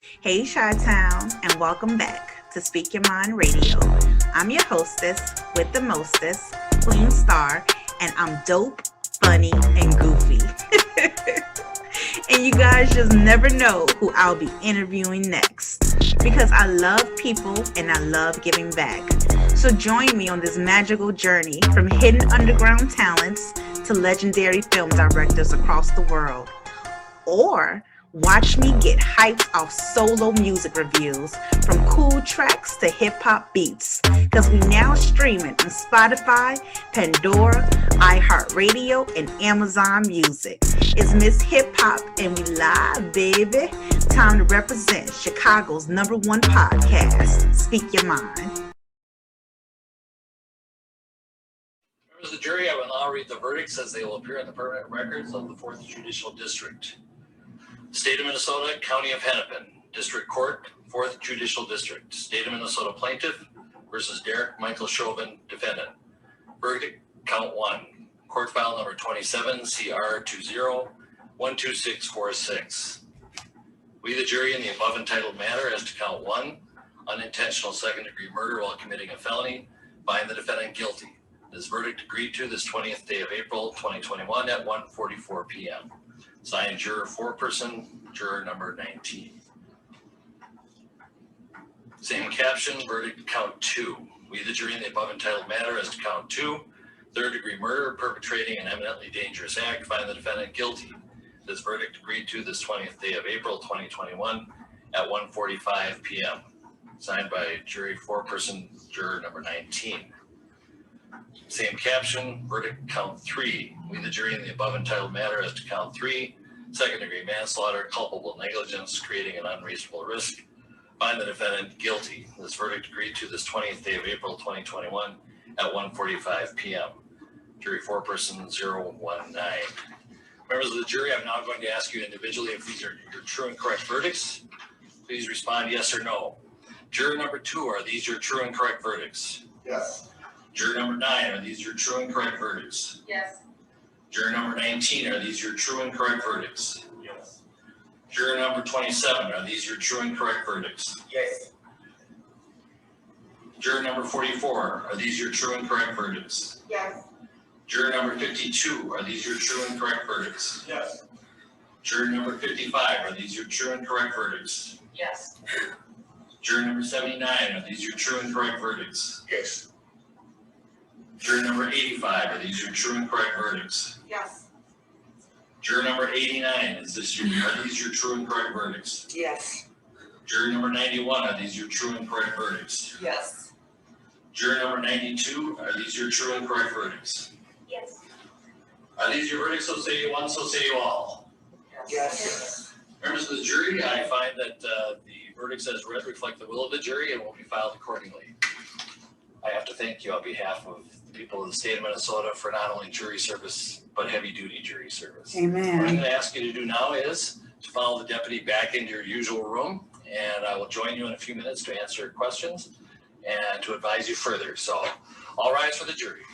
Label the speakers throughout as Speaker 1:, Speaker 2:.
Speaker 1: Hey, Chi-Town, and welcome back to Speak Your Mind Radio. I'm your hostess with the mostest, Queen Star, and I'm dope, funny, and goofy. And you guys just never know who I'll be interviewing next because I love people and I love giving back. So join me on this magical journey from hidden underground talents to legendary film directors across the world. Or watch me get hyped off solo music reviews from cool tracks to hip hop beats. Because we now streaming on Spotify, Pandora, iHeartRadio, and Amazon Music. It's Miss Hip Hop and we live, baby. Time to represent Chicago's #1 podcast, Speak Your Mind.
Speaker 2: Members of the jury, I will now read the verdicts as they will appear in the permanent records of the 4th Judicial District. State of Minnesota, County of Hennepin, District Court, 4th Judicial District. State of Minnesota Plaintiff versus Derek Michael Chauvin, Defendant. Verdict, Count 1. Court file number 27, CR 20-12646. We, the jury, in the above entitled matter as to Count 1, unintentional second-degree murder while committing a felony, find the defendant guilty. This verdict agreed to this 20th day of April 2021 at 1:44 p.m. Signed, juror foreperson, juror number 19. Same caption, verdict count 2. We, the jury, in the above entitled matter as to count 2, third-degree murder, perpetrating an eminently dangerous act, find the defendant guilty. This verdict agreed to this 20th day of April 2021 at 1:45 p.m. Signed by jury foreperson, juror number 19. Same caption, verdict count 3. We, the jury, in the above entitled matter as to count 3, second-degree manslaughter, culpable negligence, creating an unreasonable risk, find the defendant guilty. This verdict agreed to this 20th day of April 2021 at 1:45 p.m. Jury foreperson 019. Members of the jury, I'm now going to ask you individually if these are your true and correct verdicts. Please respond yes or no. Juror number 2, are these your true and correct verdicts?
Speaker 3: Yes.
Speaker 2: Juror number 9, are these your true and correct verdicts?
Speaker 4: Yes.
Speaker 2: Juror number 19, are these your true and correct verdicts?
Speaker 3: Yes.
Speaker 2: Juror number 27, are these your true and correct verdicts?
Speaker 3: Yes.
Speaker 2: Juror number 44, are these your true and correct verdicts?
Speaker 4: Yes.
Speaker 2: Juror number 52, are these your true and correct verdicts?
Speaker 3: Yes.
Speaker 2: Juror number 55, are these your true and correct verdicts?
Speaker 4: Yes.
Speaker 2: Juror number 79, are these your true and correct verdicts?
Speaker 3: Yes.
Speaker 2: Juror number 85, are these your true and correct verdicts?
Speaker 4: Yes.
Speaker 2: Juror number 89, are these your true and correct verdicts?
Speaker 4: Yes.
Speaker 2: Juror number 91, are these your true and correct verdicts?
Speaker 4: Yes.
Speaker 2: Juror number 92, are these your true and correct verdicts?
Speaker 4: Yes.
Speaker 2: Are these your verdicts, so say you one, so say you all?
Speaker 3: Yes.
Speaker 2: Members of the jury, I find that the verdicts as read reflect the will of the jury and will be filed accordingly. I have to thank you on behalf of the people of the state of Minnesota for not only jury service, but heavy-duty jury service. What I'm
Speaker 1: Amen.
Speaker 2: going to ask you to do now is to follow the deputy back into your usual room, and I will join you in a few minutes to answer questions and to advise you further. So, all rise for the jury.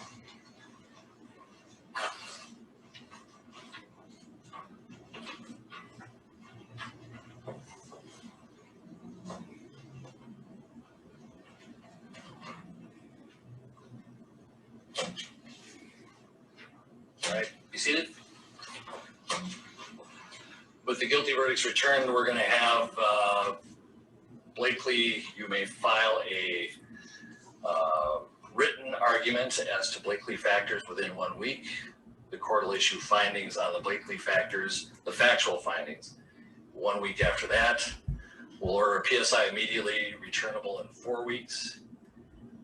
Speaker 2: All right, be seated. With the guilty verdicts returned, we're going to have Blakely, you may file a written argument as to Blakely factors within 1 week. The court will issue findings on the Blakely factors, the factual findings. 1 week after that, we'll order a PSI immediately returnable in 4 weeks.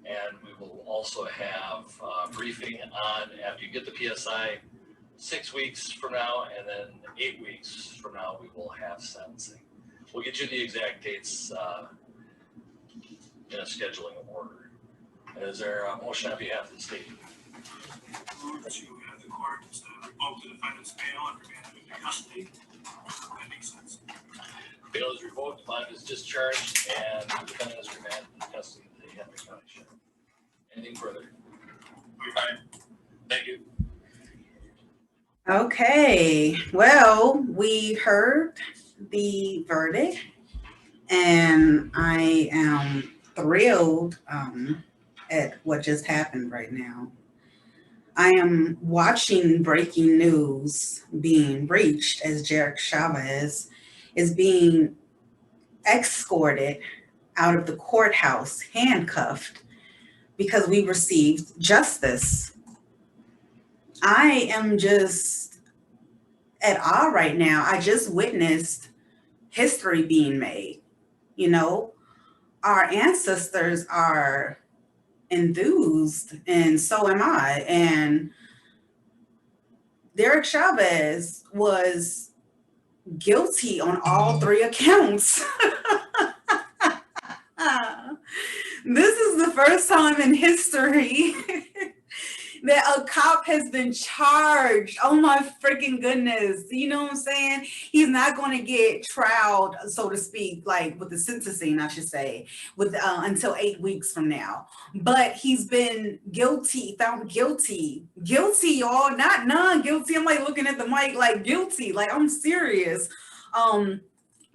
Speaker 2: And we will also have a briefing on, after you get the PSI, 6 weeks from now, and then 8 weeks from now, we will have sentencing. We'll get you the exact dates in a scheduling order. Is there a motion on behalf of the state?
Speaker 5: Move to have the court revoke the defendant's bail and remand him into custody. That makes sense.
Speaker 2: Bail is revoked, bond is discharged, and the defendant is remanded in custody of the Hennepin County Sheriff. Anything further? All right. Thank you.
Speaker 1: Okay, well, we heard the verdict and I am thrilled at what just happened right now. I am watching breaking news being breached as Jarek Chavez is being escorted out of the courthouse, handcuffed, because we received justice. I am just at awe right now. I just witnessed history being made. You know, our ancestors are enthused, and so am I. And Derek Chavez was guilty on all three accounts. This is the first time in history that a cop has been charged. Oh my freaking goodness. You know what I'm saying? He's not going to get trialed, so to speak, like with the sentencing, I should say, with until 8 weeks from now. But he's been guilty, found guilty. Guilty, y'all, not non-guilty. I'm like looking at the mic like guilty. Like, I'm serious. On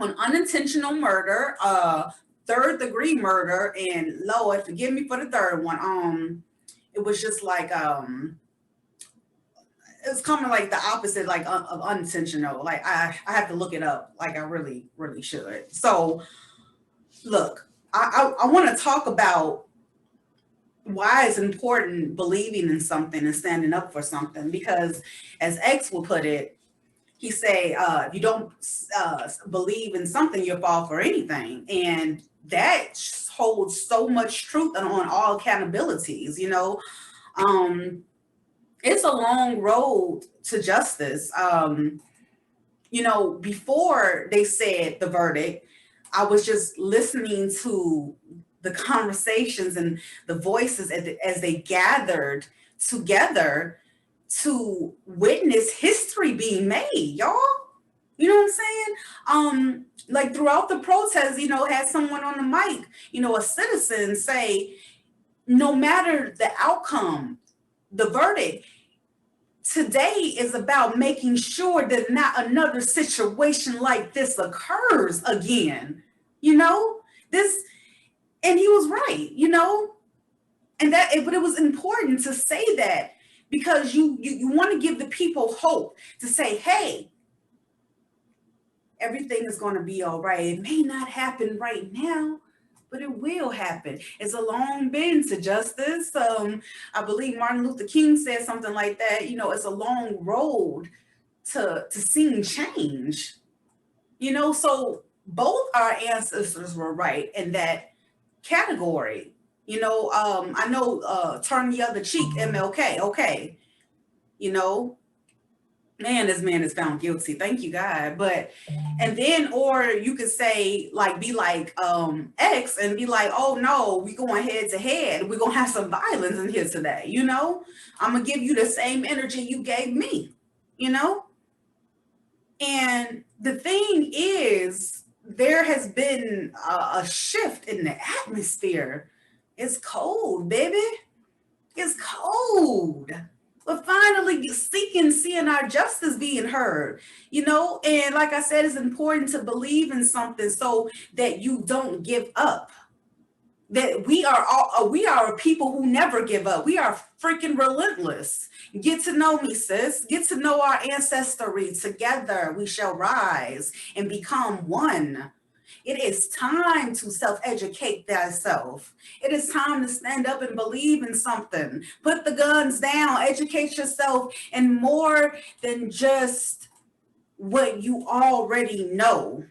Speaker 1: unintentional murder, third degree murder, and Lord, forgive me for the third one. It was just like it's kind of like the opposite, like of unintentional. Like I have to look it up. Like I really, really should. So look, I want to talk about why it's important believing in something and standing up for something, because as X will put it, he say, if you don't believe in something, you'll fall for anything. And that holds so much truth on all accountabilities, you know. It's a long road to justice. You know, before they said the verdict, I was just listening to the conversations and the voices as they gathered together to witness history being made, y'all. You know what I'm saying? Like throughout the protest, you know, had someone on the mic, you know, a citizen say, no matter the outcome, the verdict, today is about making sure that not another situation like this occurs again. You know, and he was right, you know, but it was important to say that, because you want to give the people hope to say, hey, everything is going to be all right. It may not happen right now, but it will happen. It's a long bend to justice. I believe Martin Luther King said something like that. You know, it's a long road to seeing change. You know, so both our ancestors were right in that category. You know, I know turn the other cheek, MLK. Okay, you know, man, this man is found guilty. Thank you, God. But and then, or you could say, like, be like X and be like, oh no, we going head to head. We're gonna have some violence in here today, you know? I'm gonna give you the same energy you gave me, you know? And the thing is, there has been a shift in the atmosphere. It's cold, baby. It's cold. We're finally seeing our justice being heard, you know? And like I said, it's important to believe in something so that you don't give up. That we are a people who never give up. We are freaking relentless. Get to know me, sis. Get to know our ancestry. Together we shall rise and become one. It is time to self-educate thyself. It is time to stand up and believe in something. Put the guns down, educate yourself, and more than just what you already know.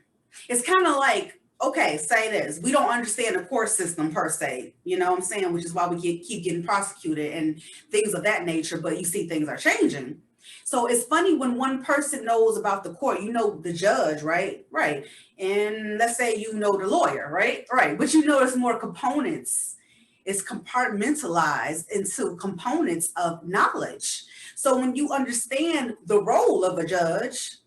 Speaker 1: It's kind of like, okay, say this. We don't understand the court system per se, you know what I'm saying? Which is why we keep getting prosecuted and things of that nature, but you see things are changing. So it's funny when one person knows about the court, you know the judge, right? Right. And let's say you know the lawyer, right? Right. But you know there's more components. It's compartmentalized into components of knowledge. So when you understand the role of a judge,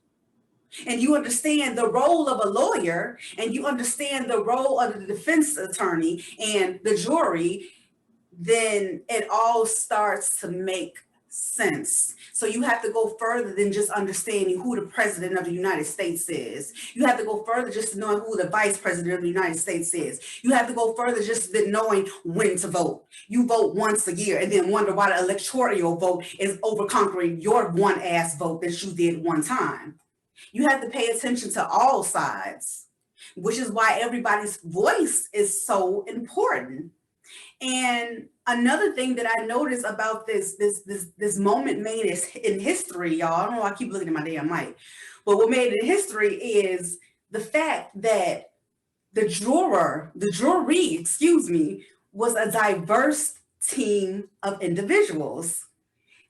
Speaker 1: and you understand the role of a lawyer, and you understand the role of the defense attorney and the jury, then it all starts to make
Speaker 3: sense. So you have to go further than just understanding who the president of the United States is. You have to go further just to knowing who the vice president of the United States is. You have to go further just than knowing when to vote. You vote once a year and then wonder why the electoral vote is over conquering your one ass vote that you did one time. You have to pay attention to all sides, which is why everybody's voice is so important. And another thing that I noticed about this moment made in history, y'all. I don't know why I keep looking at my damn mic, but what made it in history is the fact that the jury, excuse me, was a diverse team of individuals.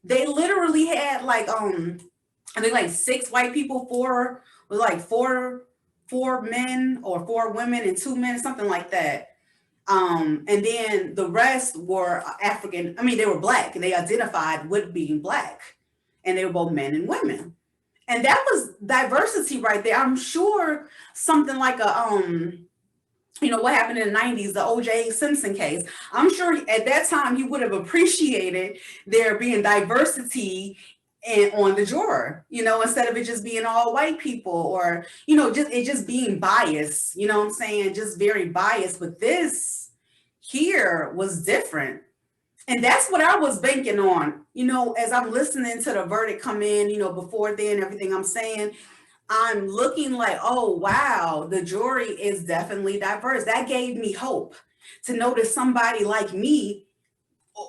Speaker 3: They literally had like I think like 6 white people, four men or 4 women and 2 men, something like that. And then the rest were African. I mean, they were Black. They identified with being Black, and they were both men and women. And that was diversity right there. I'm sure something like what happened in the 90s, the O.J. Simpson case. I'm sure at that time he would have appreciated there being diversity on the juror, instead of it just being all white people or, just being biased, what I'm saying? Just very biased. But this here was different. And that's what I was banking on, as I'm listening to the verdict come in, before then, everything I'm saying, I'm looking like, oh, wow, the jury is definitely diverse. That gave me hope to know that somebody like me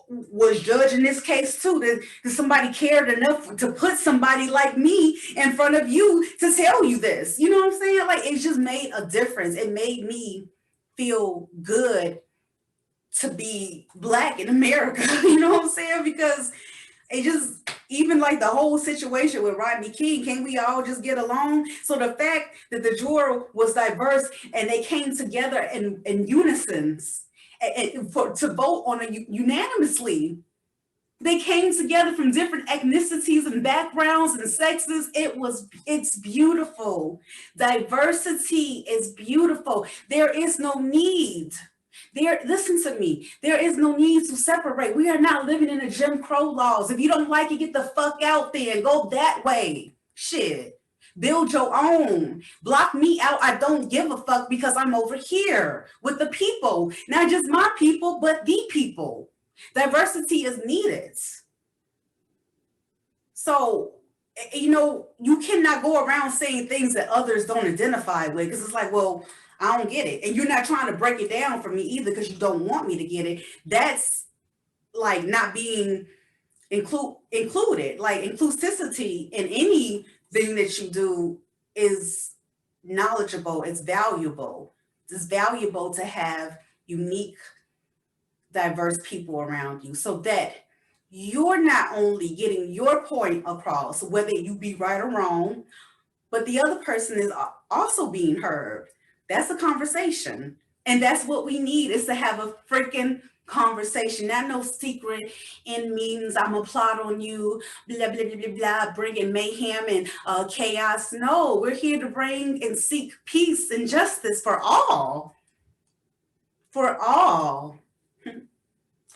Speaker 3: was judging this case too, that somebody cared enough to put somebody like me in front of you to tell you this. You know what I'm saying? Like, it just made a difference. It made me feel good to be Black in America. You know what I'm saying? Because it just, even like the whole situation with Rodney King, can't we all just get along? So the fact that the juror was diverse and they came together in unison to vote on it unanimously. They came together from different ethnicities and backgrounds and sexes. It's beautiful. Diversity is beautiful. There is no need. Listen to me. There is no need to separate. We are not living in the Jim Crow laws. If you don't like it, get the fuck out there and go that way. Shit. Build your own. Block me out. I don't give a fuck because I'm over here with the people. Not just my people, but the people. Diversity is needed. So, you cannot go around saying things that others don't identify with, because it's like, well, I don't get it. And you're not trying to break it down for me either because you don't want me to get it. That's like not being included. Like, inclusivity in anything that you do is knowledgeable. It's valuable. It's valuable to have unique, diverse people around you so that you're not only getting your point across, whether you be right or wrong, but the other person is also being heard. That's a conversation. And that's what we need, is to have a freaking conversation. Not no secret in meetings, I'm gonna plot on you, blah, blah, blah, blah, blah, bringing mayhem and chaos. No, we're here to bring and seek peace and justice for all. For all.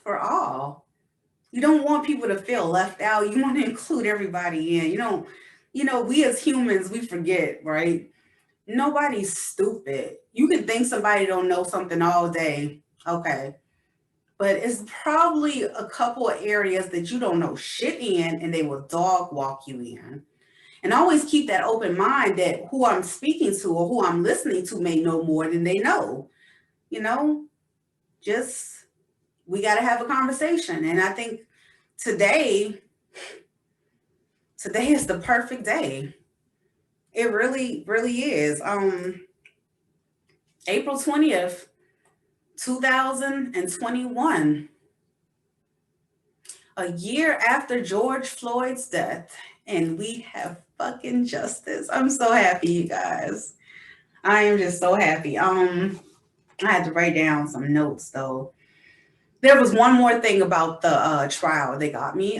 Speaker 3: For all. You don't want people to feel left out. You want to include everybody in. We as humans, we forget, right? Nobody's stupid. You can think somebody don't know something all day. Okay. But it's probably a couple of areas that you don't know shit in, and they will dog walk you in. And always keep that open mind that who I'm speaking to or who I'm listening to may know more than they know. Just, we got to have a conversation. And I think today is the perfect day. It really, really is. April 20th, 2021. A year after George Floyd's death, and we have fucking justice. I'm so happy, you guys. I am just so happy. I had to write down some notes though. There was one more thing about the trial that got me.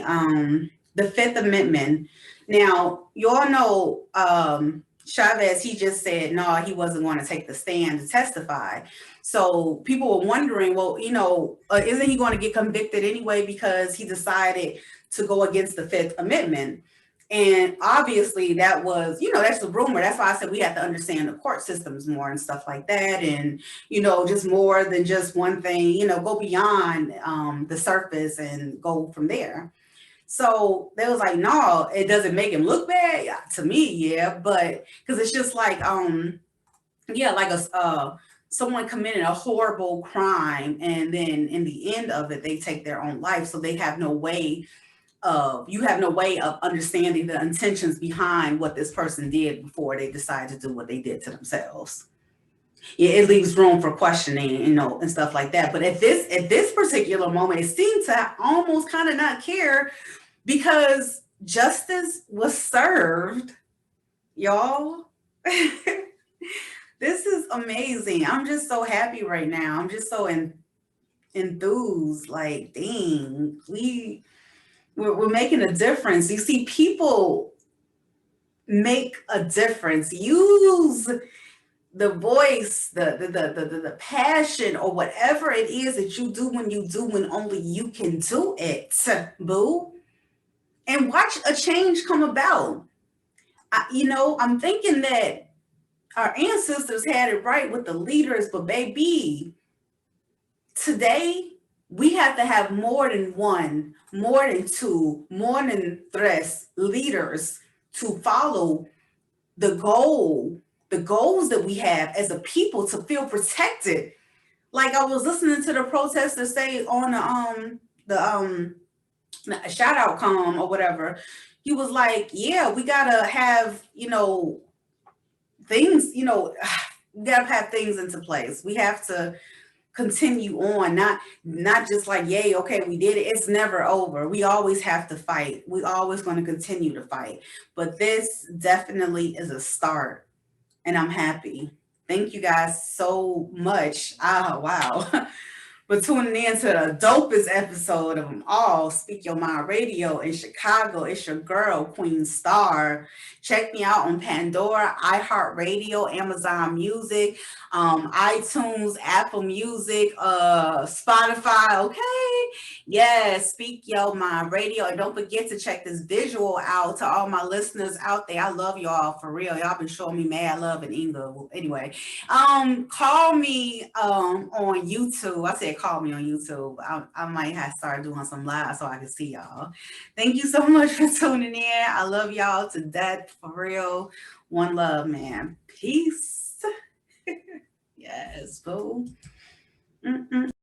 Speaker 3: The Fifth Amendment. Now, you all know Chavez, he just said, no, he wasn't going to take the stand to testify. So people were wondering, well, isn't he going to get convicted anyway because he decided to go against the Fifth Amendment. And obviously that was, that's the rumor. That's why I said we have to understand the court systems more and stuff like that. And, just more than just one thing, go beyond the surface and go from there. So they was like, no, it doesn't make him look bad. Yeah, to me, yeah, but because it's just like, like someone committed a horrible crime, and then in the end of it, they take their own life. So they have no way you have no way of understanding the intentions behind what this person did before they decide to do what they did to themselves. Yeah, it leaves room for questioning, and stuff like that. But at this particular moment, it seemed to almost kind of not care, because justice was served, y'all. This is amazing. I'm just so happy right now. I'm just so enthused. Like, dang, we're making a difference. You see, people make a difference. Use the voice, the passion, or whatever it is that you do when only you can do it, boo. And watch a change come about. I'm thinking that our ancestors had it right with the leaders, but baby, today we have to have more than one, more than two, more than three leaders to follow the goals that we have as a people to feel protected. Like I was listening to the protesters say on the shout out com or whatever. He was like, yeah, we gotta have, things, we gotta have things into place. We have to continue on, not just like, yay, okay, we did it. It's never over. We always have to fight. We always going to continue to fight. But this definitely is a start, and I'm happy. Thank you guys so much. Wow. For tuning in to the dopest episode of them all, Speak Your Mind Radio in Chicago. It's your girl, Queen Star. Check me out on Pandora, iHeartRadio, Amazon Music, iTunes, Apple Music, Spotify, okay? Yes, Speak Your Mind Radio. And don't forget to check this visual out to all my listeners out there. I love y'all, for real. Y'all been showing me mad love and Inga. Anyway, call me on YouTube. I said call me on YouTube. I might have started doing some live so I can see y'all. Thank you so much for tuning in. I love y'all to death, for real. One love, man. Peace. Yes, boo.